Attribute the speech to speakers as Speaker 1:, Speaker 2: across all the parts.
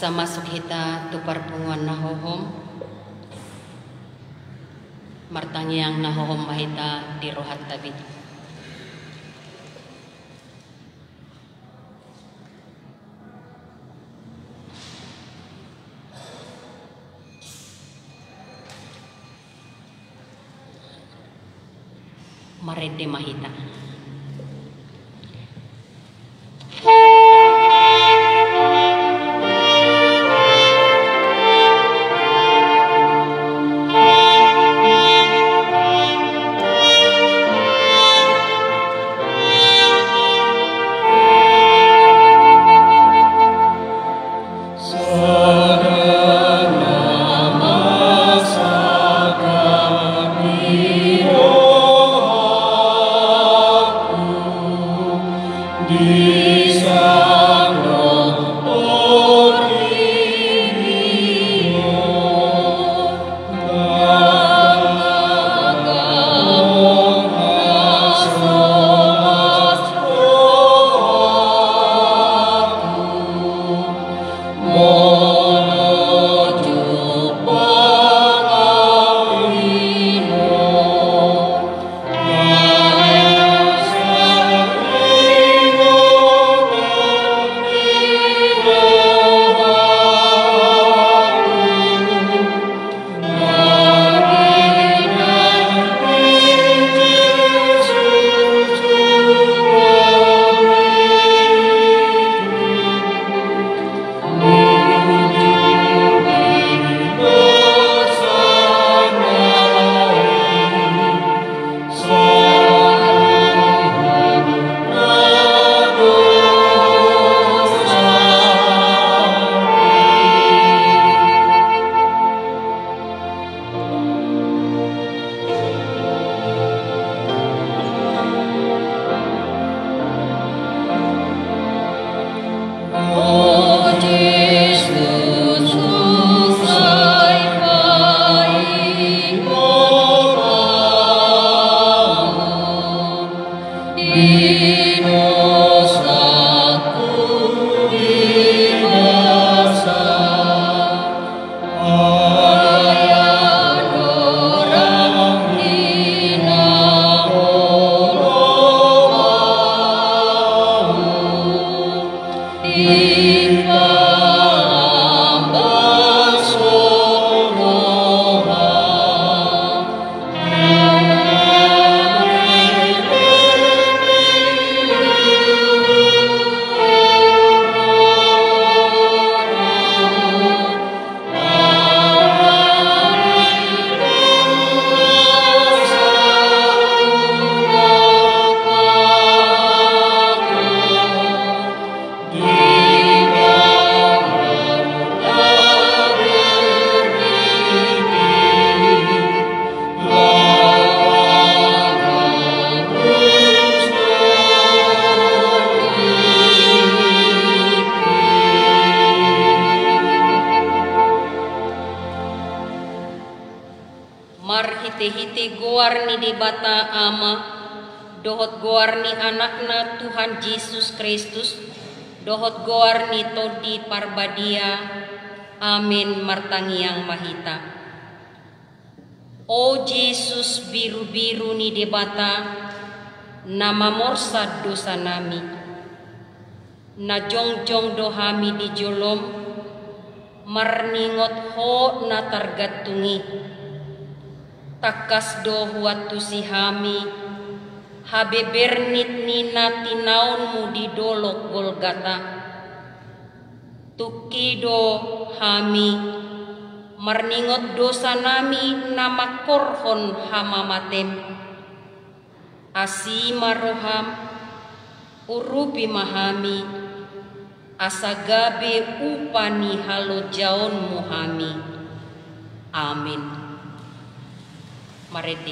Speaker 1: Asa masuk hita tu parpungan nahohom martangiang nahohom mahita di rohat tabi. Marede mahita. Hite-hite goar ni di bata ama, dohot goar ni anakna Tuhan Yesus Kristus, dohot goar ni todi parbadia, amin martangiang mahita. O Yesus biru-biru ni di bata, nama morsad dosa nami, na jongjong dohami di jolom, marningot ho na targatungi, takas do huatu sihami, habebernit nina tinaunmu di dolok Golgata. Tukido hami, marningot dosa nami nama korhon hamamatem. Asima roham, urupi mahami, asagabe upani halo jaon muhami. Amin. Mareti.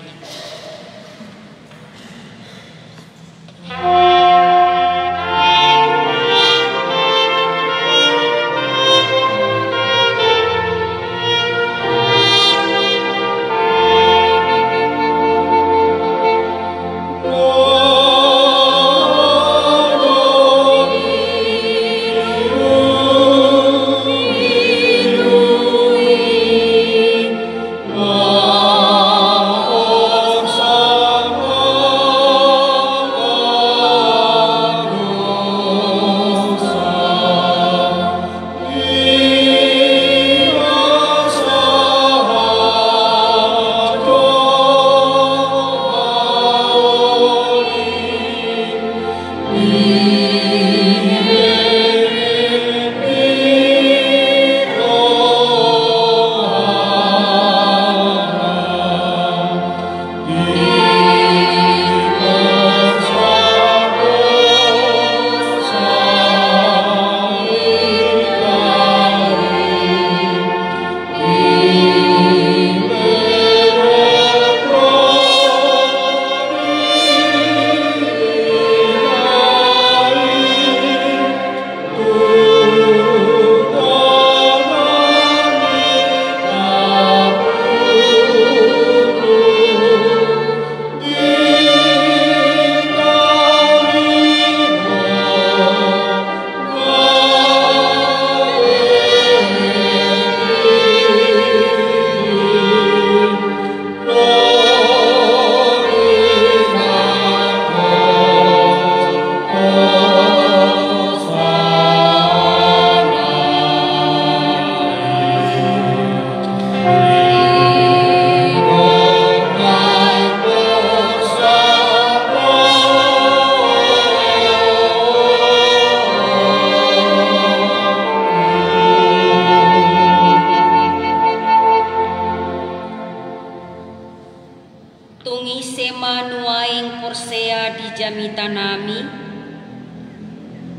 Speaker 1: dami tanami,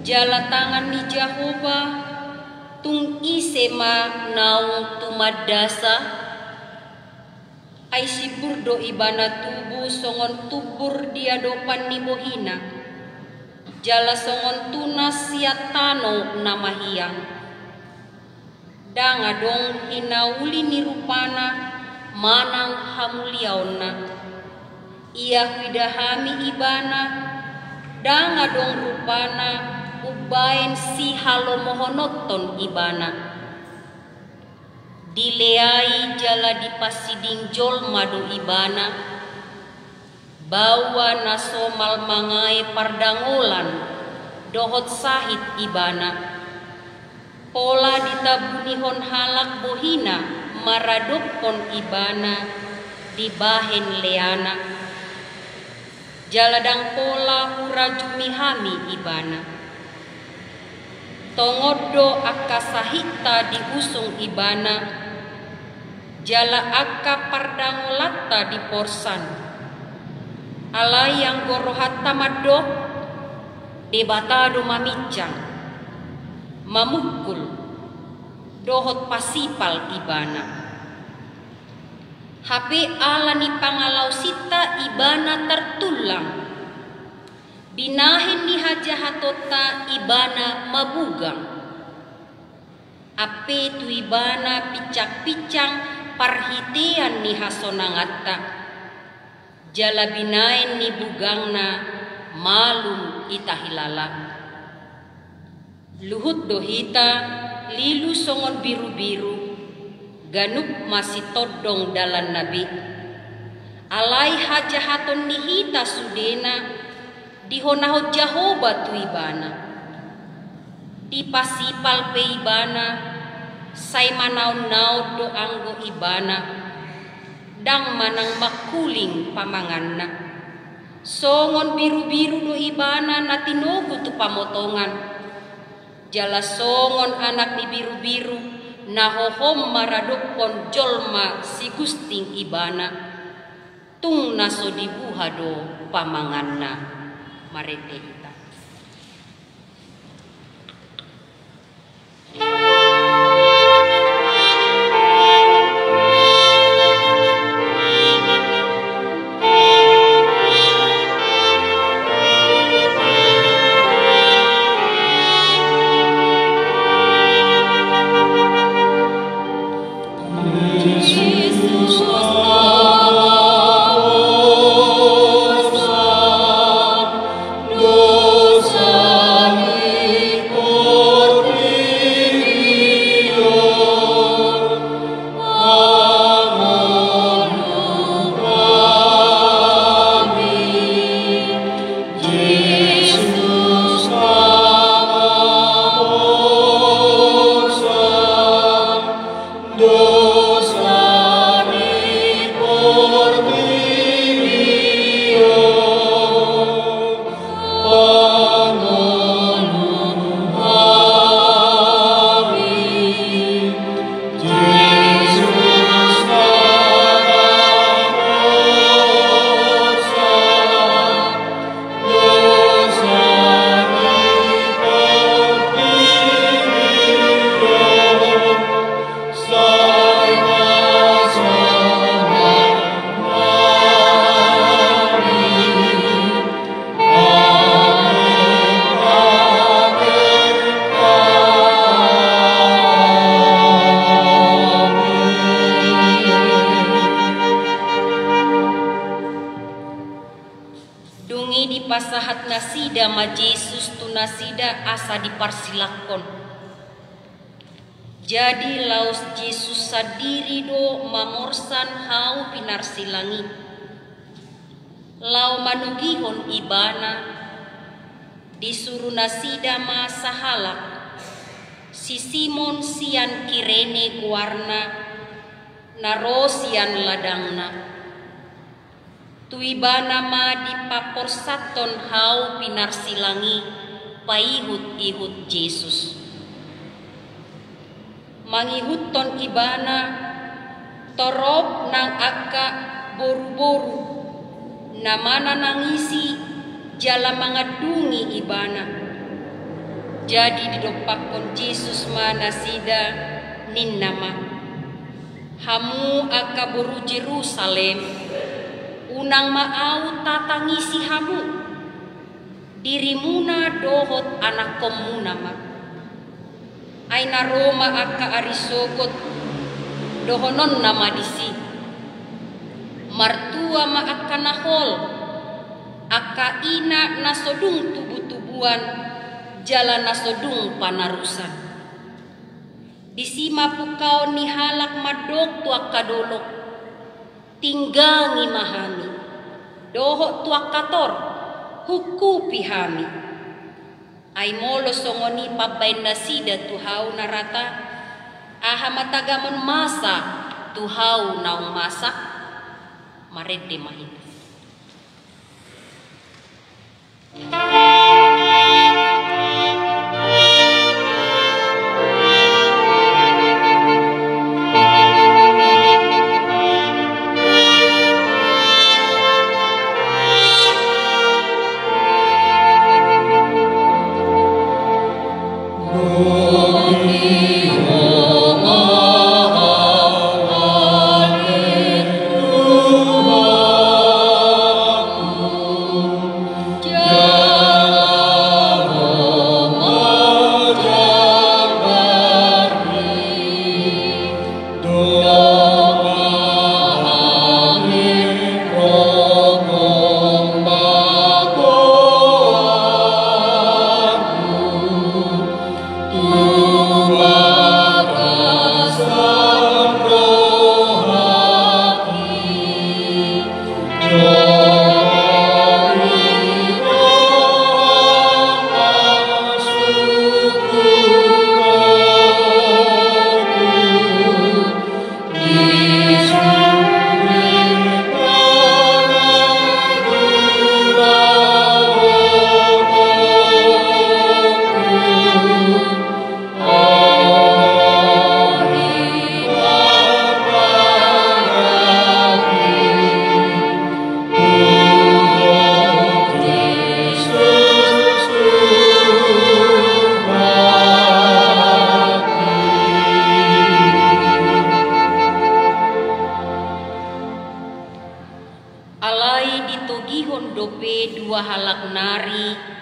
Speaker 1: jala tangan ni Jehovah tung isema naung tumadasa, ay siburdo ibana tubu songon tubur diadopan ni bohina, jala songon tunas siatano namahiyang, danga dong hinauli ni rupana manang hamuliauna, ia widahami ibana, danga dong rupana ubain si halomohonoton ibana, dileai jala dipasiding jolma do ibana, bawa nasomal mangai pardangolan dohot sahit ibana, pola ditabunihon halak bohina maradopon ibana dibahen leana, jaladang pola hurajumihami ibana, tongodo akasahita diusung ibana, jala akka pardangolata di porsan, alayang gorohatta maddo debatado mamicang, mamukul dohot pasipal ibana, hape ala ni pangalau sita ibana tertulang, binahin ni hajahatota ibana mabugang, ape tu ibana picak-picang parhitian ni hasonangata, jala binain ni bugangna malum itahilala, luhut dohita lilu songon biru-biru, ganuk masih todong dalan nabi, alai hajahaton nihita sudena, dihonahot Jehovah tu ibana, dipasipal pe ibana, say manaw-naw do anggo ibana, dang manang makuling pamanganna, songon biru-biru do ibana na tinugo tu pamotongan, jala songon anak ni biru-biru nahohom maradopon jolma si gusting ibana, tung naso dibuhado pamanganna, marete kita. pasahat nasida ma Jesus tu nasida asa diparsilakon. Jadi laus Jesus sadiri do mamorsan hau pinarsilangi. Lau manugihon ibana disuruh nasida ma sahalak. Si Simon sian Kirene guarna narosian ladangna. Tuibana ma dipaporsaton hau pinarsilangi paihut-ihut Jesus. Mangihuton ibana torop nang aka boru-boru namana nangisi jala mangadungi ibana. Jadi didopakon Jesus mana sida ninnama. Hamu akaburu Jerusalem, unang maau tatangisi hamu. Dirimuna dohot anak komunama. Aina Roma aka arisogot dohonon nama disi. Martua ma aka nahol, aka ina nasodung tubu-tubuan, jalan nasodung panarusan. Disima pukau ni halak madok tuak kadolok, tinggangi mahami, dohok tuak kator, hukupi hami. Ay molo songoni pabain nasida tuhau narata, aha matagamon masa tuhau naung masa, marede mahina.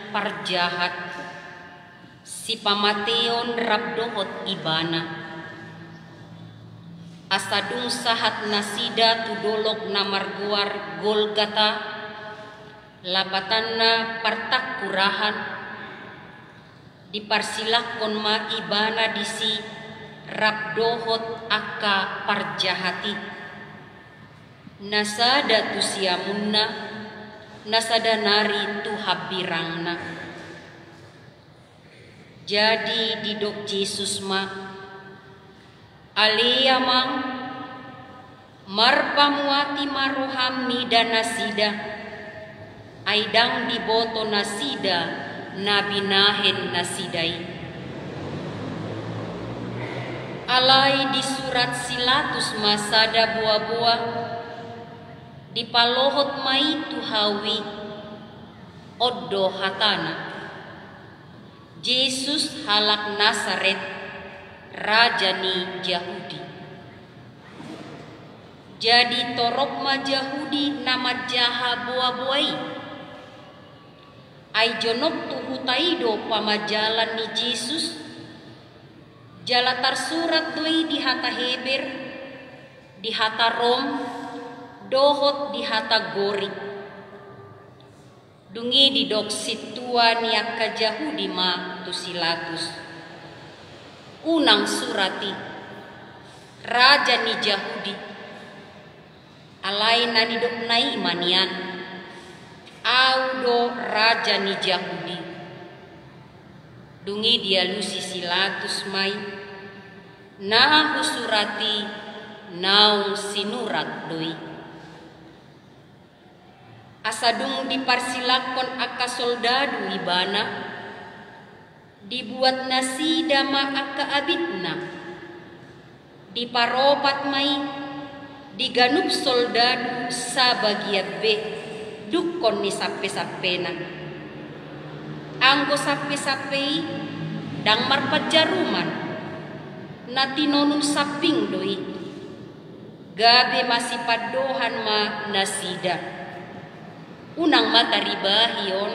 Speaker 1: Parjahat si pamateon rabdohot ibana asadung sahat nasida tudolok namarguar Golgata labatanna partakurahan diparsilakon ma ibana disi rabdohot aka parjahati nasada tusiamunna nasada nari tu habirangna. Jadi didok Jesus ma alia mang marpamuati marohami dan nasida aidang diboto nasida nabinahen nasidai alai di surat silatus masada buah-buah di palohot mai tuhawi oddo hatana Yesus halak Nasaret rajani Yahudi. Jadi torok ma Yahudi nama jaha buah-buai ai jonok tuhutaido pamajalan ni Yesus jalatar surat doi di hata Heber di hata Rom dohot di hata Gori dungi di dok situan yak ka Yahudi ma tusilatus unang surati raja ni Yahudi alai nani dok nai manian audo raja ni Yahudi dungi dia lusi silatus mai nah surati naung sinurat doi asadung diparsilakon aka soldadu ibana dibuat nasida ma aka abitna diparopat mai diganup soldadu sabagiat be dukon ni sappe-sappena anggo sape-sape dang marpajaruman na tinonun saping doi gabe masih padohan ma nasida unang mataribahion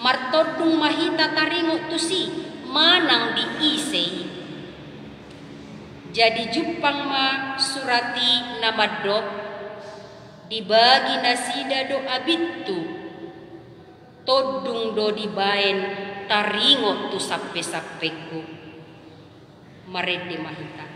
Speaker 1: martodung mahita taringo tusi manang diisei jadi jupang ma surati namadok dibagi nasida do abitu todung do dibaen taringo tu sape-sapeku marede mahita.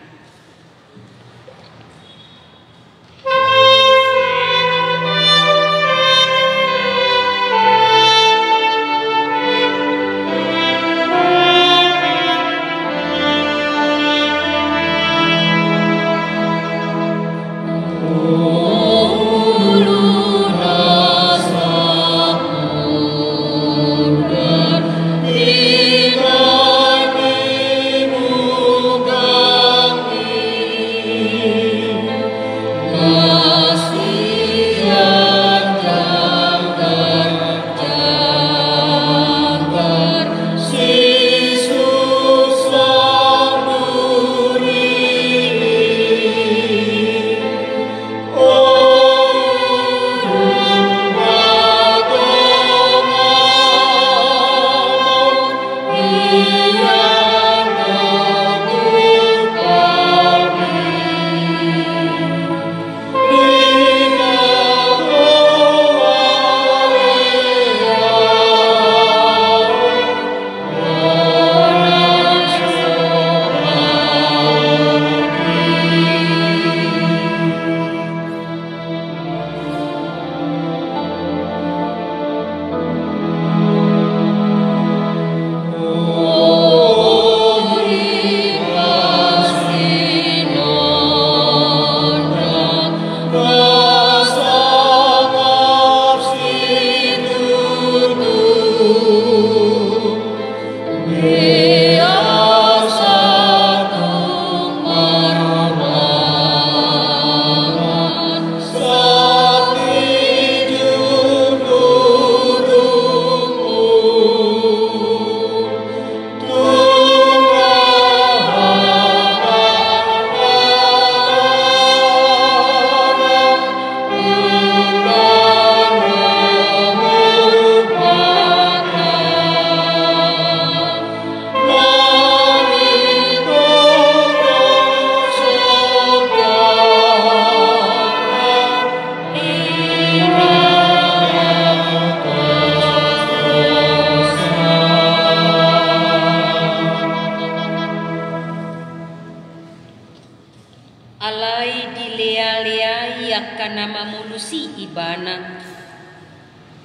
Speaker 1: mamulusi ibana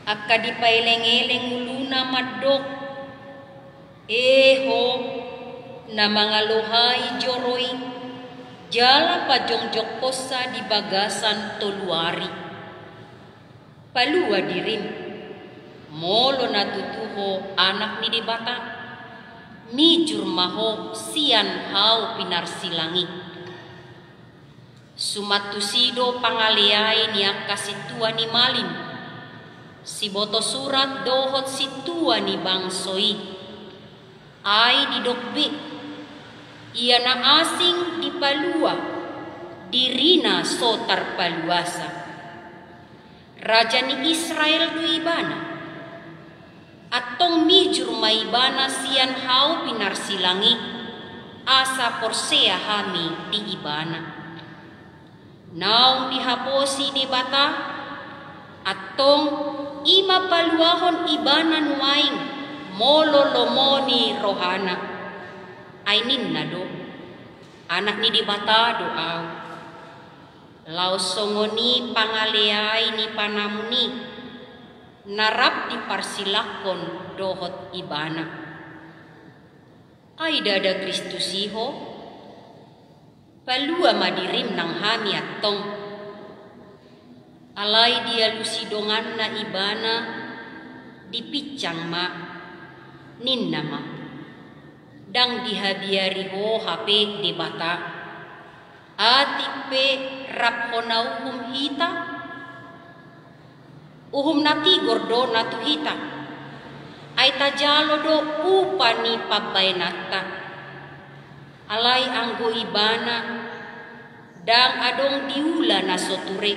Speaker 1: akka dipaileng-eleng uluna madok eho na mga luhay joroy jala pajongjok kosa di bagasan toluari palua dirim molo natutuho anak ni dibata mijur maho sian hau pinarsilangi sumatusido pangaliay niya kasitua ni malin si boto surat dohot situa ni bangsoy ay didokbe ia na asing di palua dirina sotar paluasa raja ni Israel du ibana atong mijur maibana sian hau pinarsilangi asa porsea hami di ibana naung dihaposi di bata atong ima paluahon ibana nuaing molo lomoni rohana ay ninna do anak ni di bata doaw lausongoni pangaleay ni panamuni narap di parsilakon dohot ibana ay dada Kristusiho palua madirim nang hami atong alay dia lusidongan na ibana dipicang ma ninna ma dang dihabiari ho hape di bata atipe rapona uhum hita uhum nati gordo natu hita ay tajalo do upani pabaynata. Alay anggo ibana dang adong diula na soture.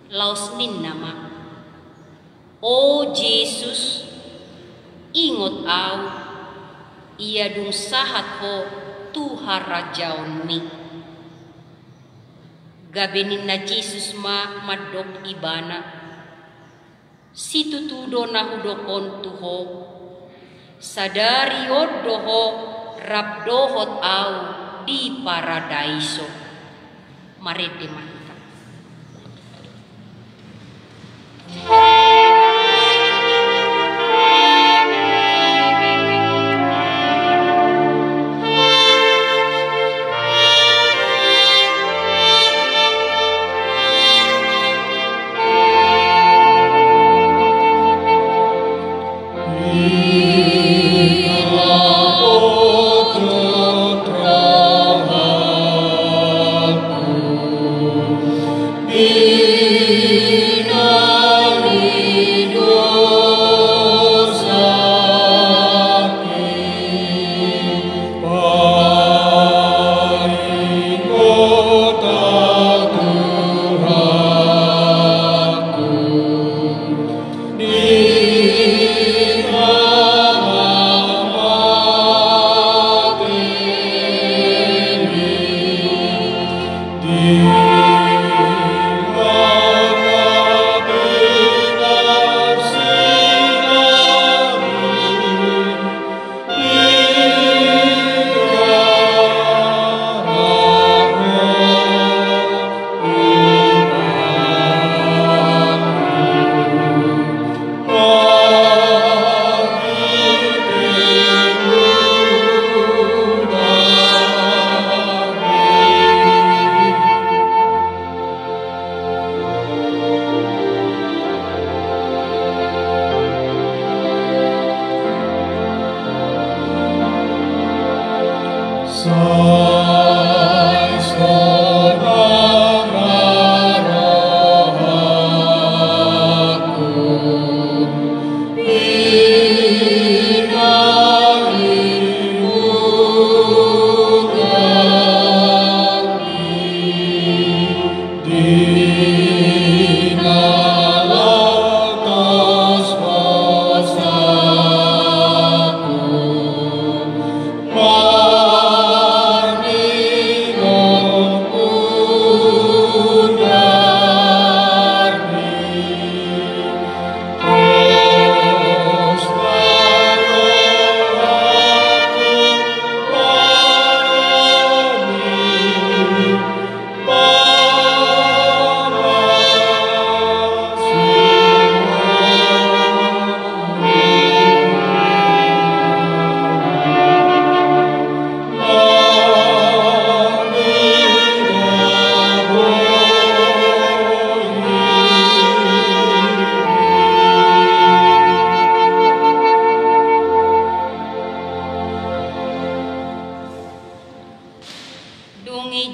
Speaker 1: Laos nin nama. O Jesus, ingot au, iya dung sahat ho Tuhan rajaon mi. Gabenin na Jesus madok ibana. Situtudo na hudokon tuho. Sadari doho rabdohot au di paradaiso. Marede mahita.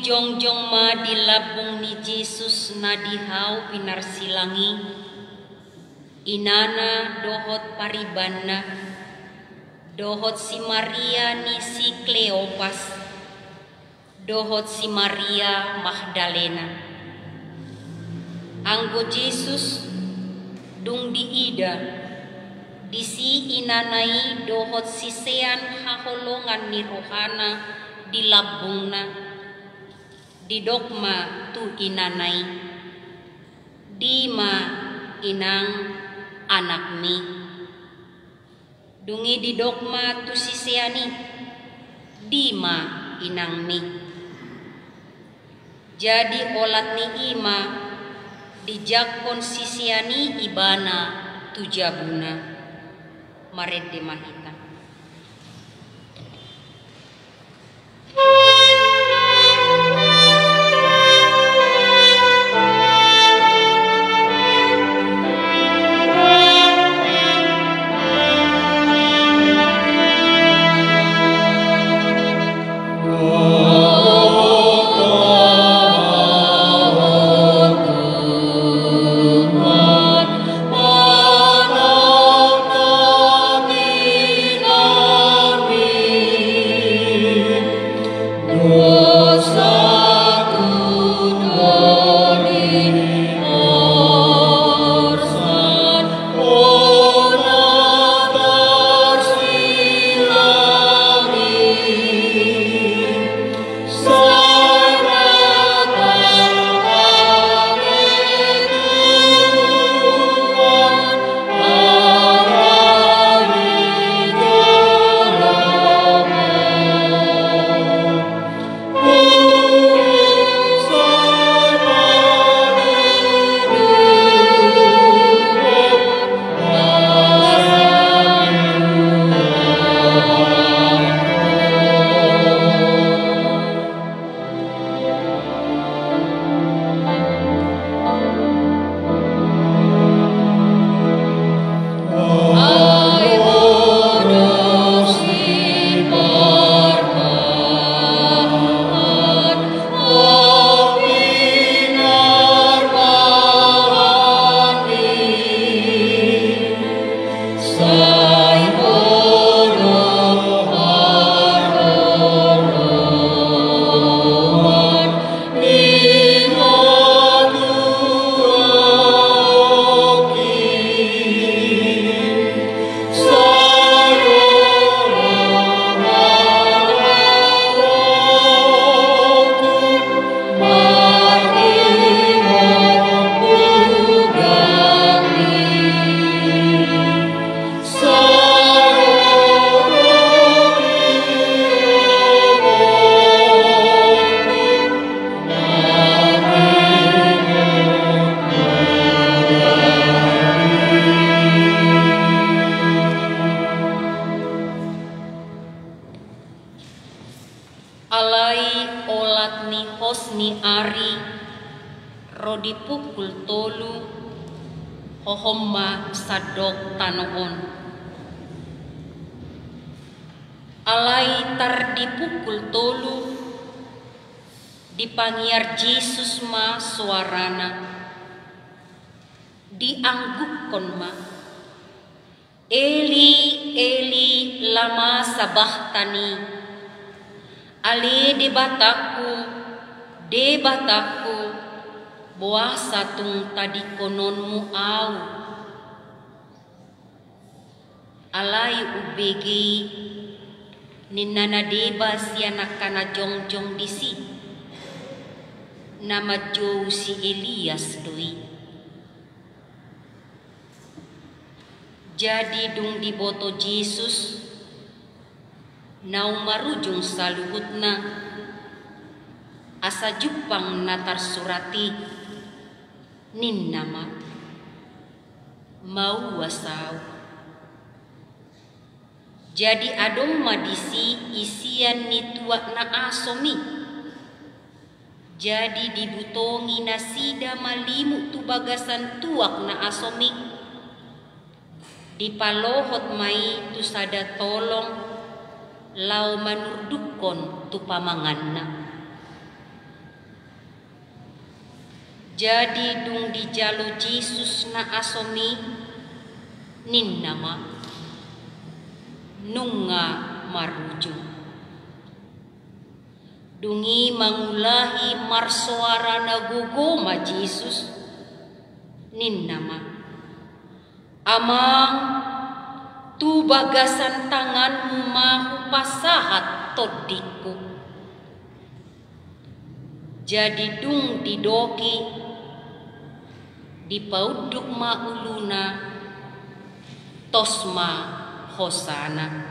Speaker 1: Jongjong ma dilabung ni Jesus na dihaw pinarsilangi. Inana dohot paribanna, dohot si Maria ni si Kleopas, dohot si Maria Magdalena. Anggo Jesus dung diida, disi inanai dohot si sean haholongan ni rohana dilabungna. Di dogma tu inanay, di ma inang anak mi. Dungi di dogma tu sisiani, di ma inang mi. Jadi olat ni ima, di jakon sisiani ibana tu jabuna. Marede mahita.
Speaker 2: Oh
Speaker 1: Salat ni Hosni Ari Rodi pukul 3 Hohomma Sadok Tanoon. Alai tar di pukul 3 dipangiar Yesus ma suarana dianggukon ma Eli Eli lama sabahtani ali debataku boasa tung tadi kononmu au alai ubegi ninana deba sianak kana jongjong disi nama jauh si Elias doi. Jadi dung diboto Yesus nau marujung saluhutna asa jupang natar surati nin nama mau wasau. Jadi adong madisi isian ni tuak na asomi. Jadi dibutongi nasida malimu tu bagasan tuak na asomi. Dipalohot mai tu sada tolong lau manurdukon tu pamanganna. Jadi dung dijalo Yesus na asomi nin nama nunga marujung. Dungi mangulahi marsuara na gugoma Yesus nin nama amang tu bagasan tanganmu mahu pasahat todiku. Jadi dung didoki dipauduk mauluna tosma hosana.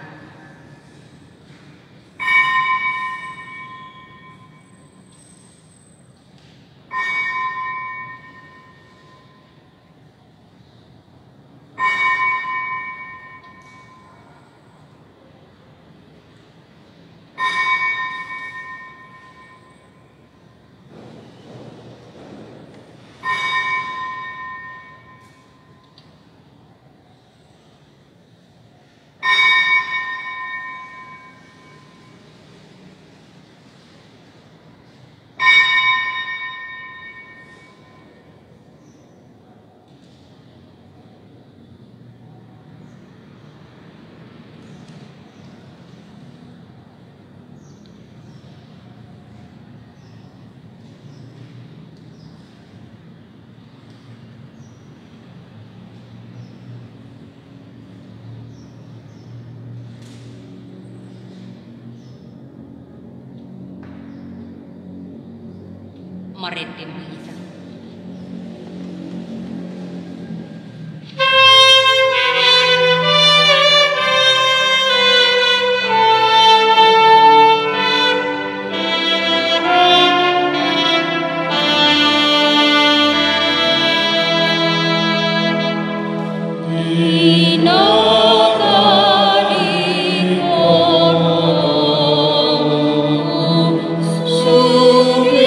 Speaker 1: Marete mahita.
Speaker 2: Suri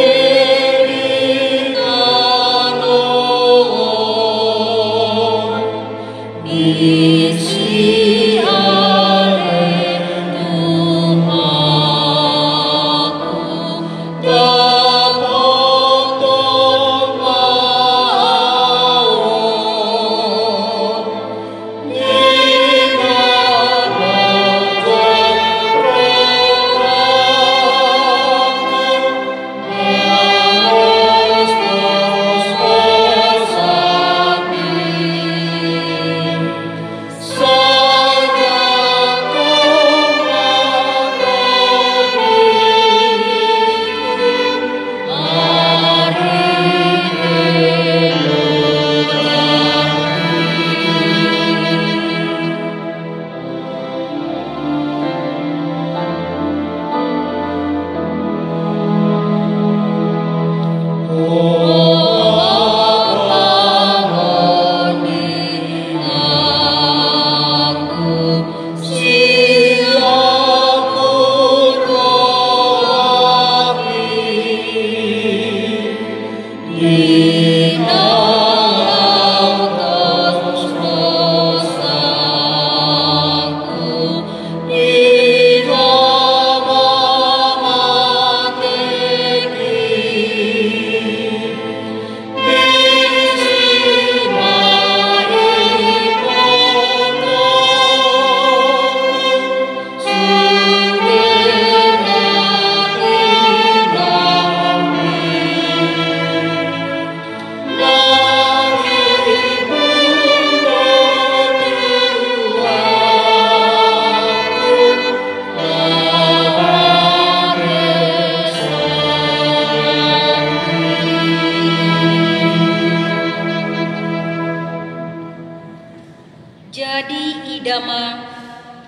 Speaker 1: Jadi idama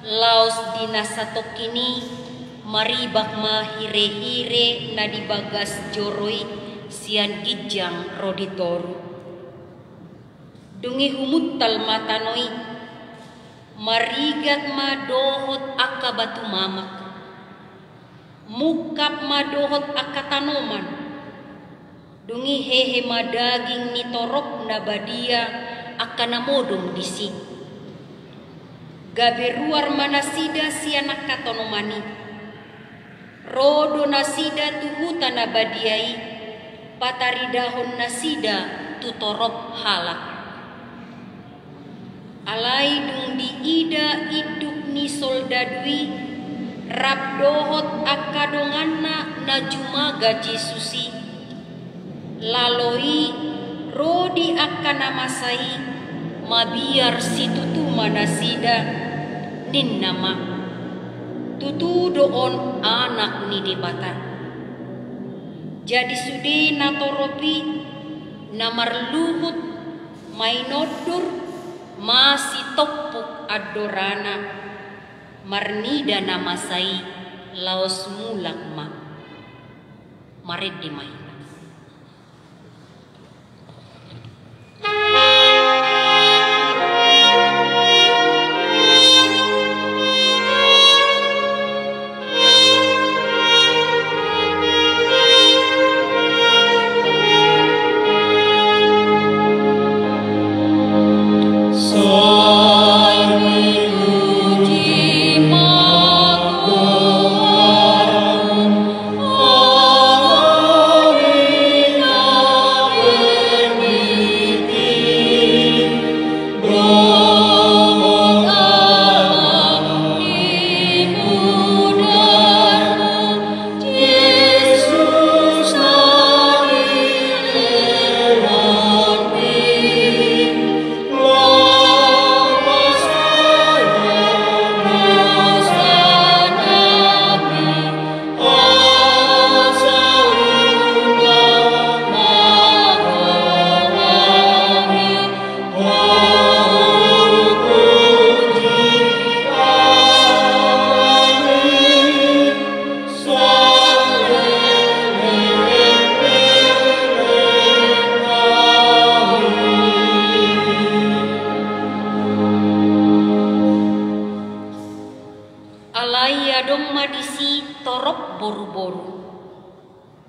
Speaker 1: laos dina satokini maribak ma hire-hire na dibagas joroi sian gijang roditoru. Dungi humuttal matanoi marigat ma dohot akka batu mamak. Mukap ma dohot akka tanoman. Dungi hehe ma daging nitorok na badia akka namodong disik. Gaberuar manasida sianak katonomani. Rodo nasida tuhuta nabadiai. Pataridahon nasida tutorop halak. Alai dung di ida iduk ni soldadui. Rabdohot akadonganna na jumaga Jesusi. Laloi rodi akanamasai. Mabiar situtu manasida. Nin nama tutu doon anak ni debata. Jadi sude natoropi namarluhut mainodur masih topuk adorana marnida namasai laos mulak ma marid di main.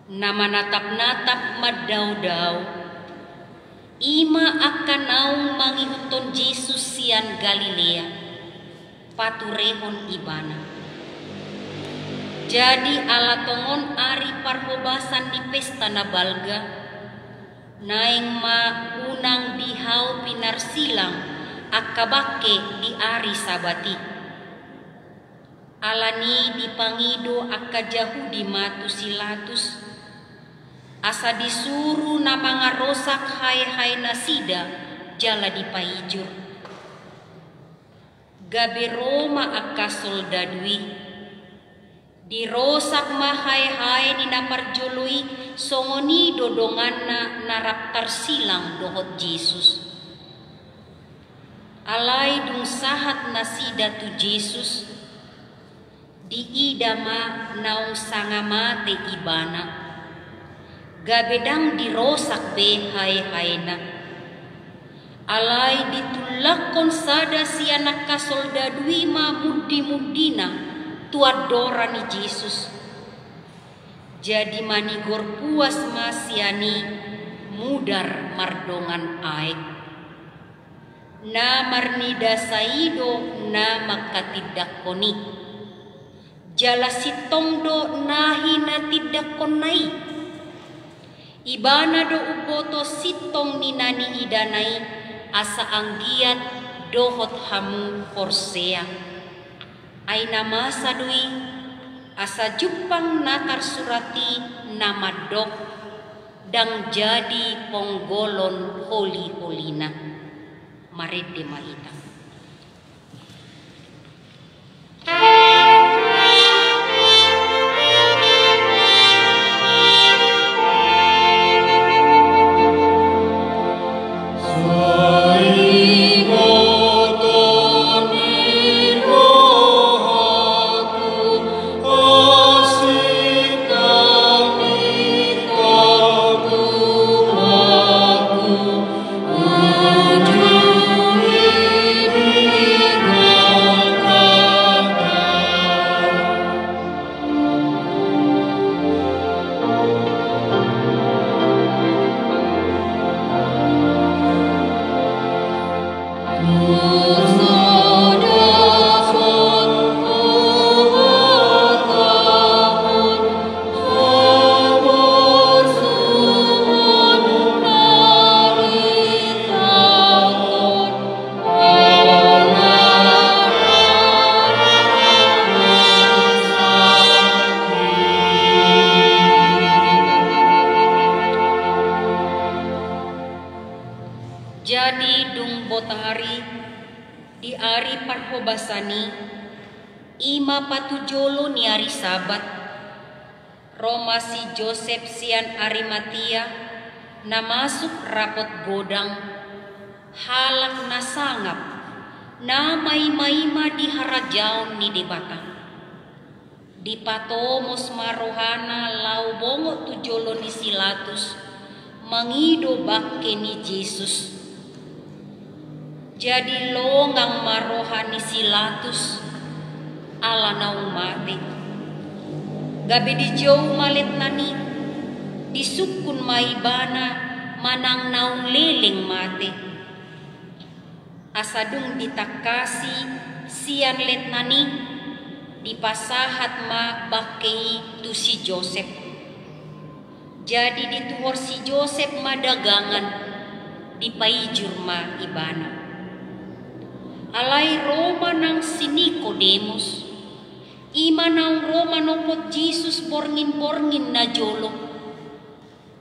Speaker 1: Nama natap-natap madau-dau. Ima akan naung mangihuton Yesus sian Galilea. Paturehon ibana. Jadi ala tongon ari parhobasan di pesta na balga. Naing ma unang dihau pinarsilang akabake di ari sabati. Alani dipangido akka Jahudi matu silatus. Asa disuruh na mga rosak hay-hay nasida jala dipaijur. Gabi Roma akka soldadui. Dirosak mahay-hay ni naparjului songoni dodongan na naraptar silang dohot Yesus. Alay dung sahat nasida tu Yesus. Di idama naung sangamate ibana. Gabedang dirosak be hay-hayna. Alay ditulakon sada si anak kasoldadui ma mudi-mudina tuadora ni Yesus. Jadi manigor puas masiani mudar mardongan aek. Na marnida saido na makatidakoni. Jala sitongdo nahi na tidakonai. Ibana do upoto sitong ninani idanai asa anggiat dohot hamu porsea. Ay namasa dui asa jupang natar surati nama dok dang jadi ponggolon holi-holina. Marede mahita. Jadi dung botahari di ari parhobasani ima patujolo ni ari sabat Roma si Joseph sian Arimatia na masuk rapot godang halak na sangap na may-mayma di harajaon ni debatang di patomos marohana laubongo tujolo ni Silatus mangido bakke ni Jesus. Jadi longang marohani Silatus ala naung mati. Gabi di jauh malet nani disukun maibana manang naung leleng mati. Asadung ditakasi sian let nani dipasahat ma bakei tu si Joseph. Jadi dituhor si Joseph madagangan dipaijur ma ibana. Alai Roma nang si Nicodemus, ima nang Roma nopot Jesus borngin-borngin na jolo,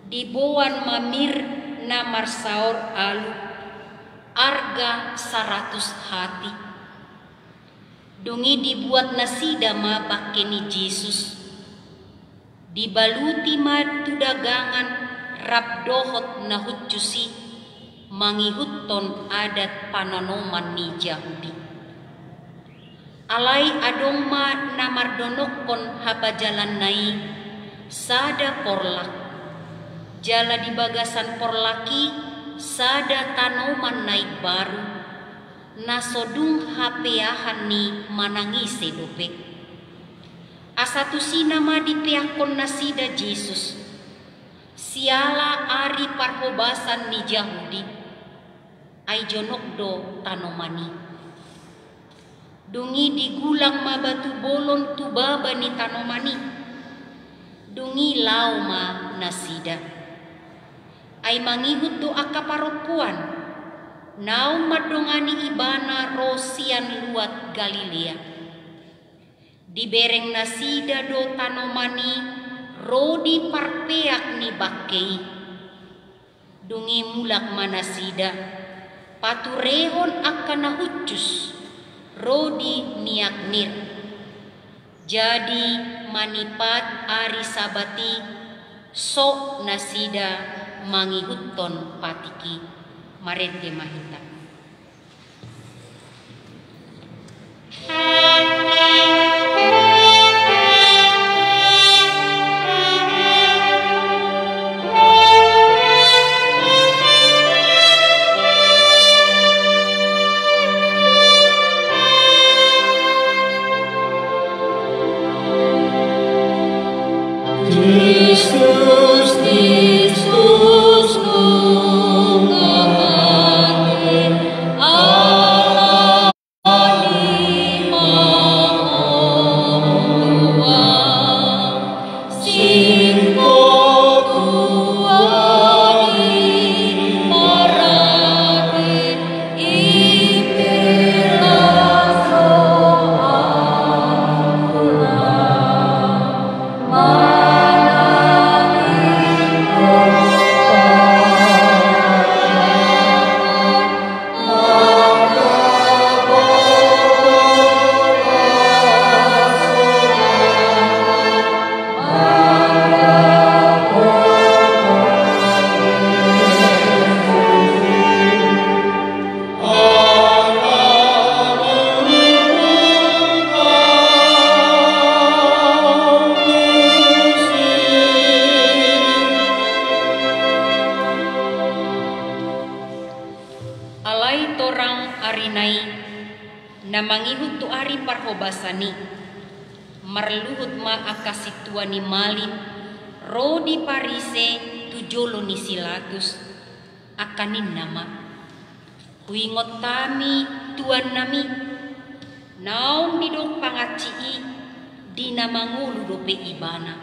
Speaker 1: dibuan mamir na marsaor alu, arga 100 hati. Dungi dibuat nasida mabake ni Jesus, dibaluti madu dagangan rabdohot na hutjusi, mangihutton adat pananoman ni Yahudi. Alai adong ma namardonokon habajalan nai sada porlak. Jala di bagasan porlaki sada tanoman nai baru. Nasodung hapeahan ni manangise dope. Asatu sinama dipeakon nasida Jesus. Siala ari parhobasan ni Yahudi. Ay jonokdo tanomani. Dungi digulang mabatu bolon tubaba ni tanomani. Dungi lauma nasida. Ay mangihut do akaparopuan. Naum madongani ibana rosian luat Galilea. Dibereng nasida do tanomani rodi parpeak ni bakei. Dungi mulak manasida. Paturehon akan nahucus rodi niaknir. Jadi manipat ari sabati sok nasida mangihutton patiki marente mahita.
Speaker 2: Christus, Christus,
Speaker 1: arinai na mangihut tu ari parhobasani marluhut ma akasituani malin rodi parise tujolo ni silatus akanin nama huingot kami tuan nami naum didok pangacii di namangulu dope ibana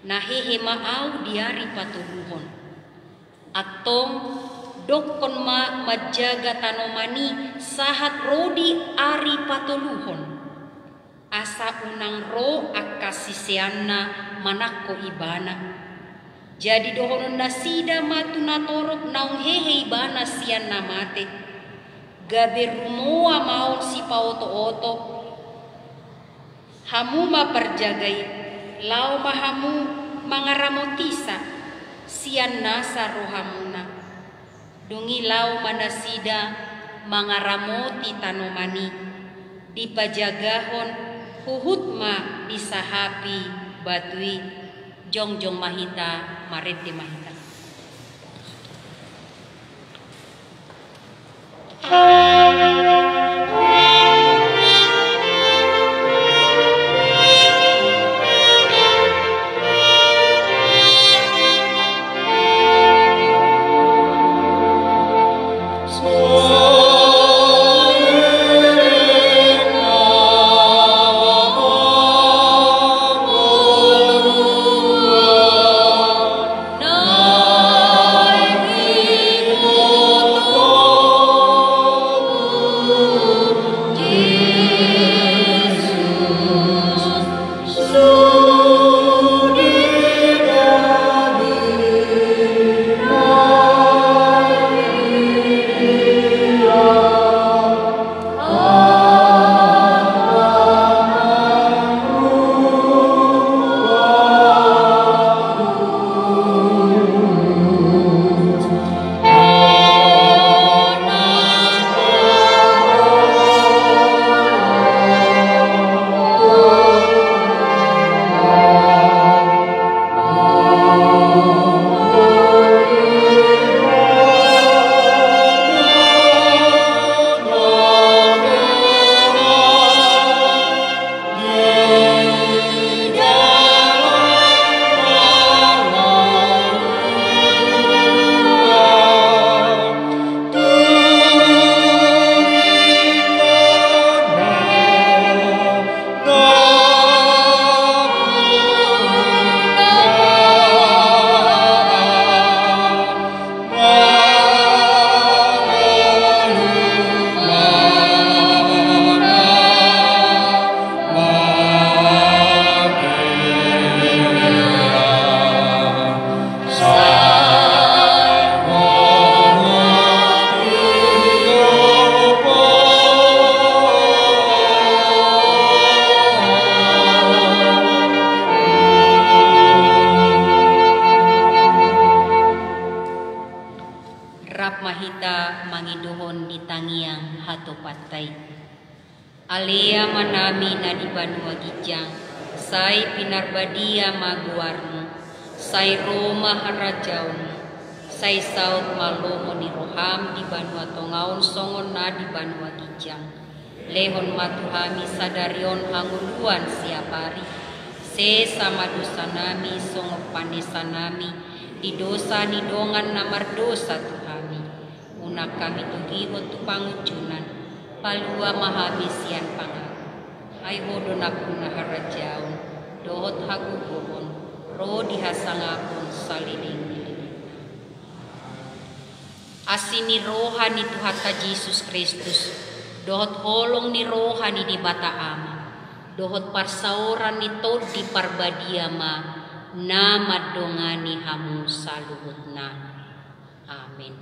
Speaker 1: nahehe maau diari patuluhon atong dokon ma majaga tanomani sahat rodi ari patuluhon asa unang ro akasisianna manako ibana jadi dohonon nasida matu natorok naung hehe ibana sian namate gabe rumoa maun si paoto-oto hamu ma perjagai lau mahamu mangaramotisa sian nasa rohamuna dungi lau manasida mangaramoti tanomani dipajagahon huhutma disahapi batui jongjong mahita marete mahita. Alea manami na di Banua Gijang, say pinarbadia maguarno, say Roma harajaon, say Saud malomo ni Roham di Banua Tongaon songon na di Banua Gijang. Lehon matuhami sadarion hanguluan siapari, se sama dosa nami songo panesa nami, di dosa ni dongan namar dosa tuhami, una kami tugihon tu pangucunan, palua mahabisian pangan ay hodon ako na harajaon dohot hagugohon ro dihasangapon saliling asini rohani Tuhan ka Jesus Kristus dohot holong ni rohani di bata ama dohot parsauran ni tod di parbadiama na madongani hamu saluhut na amin.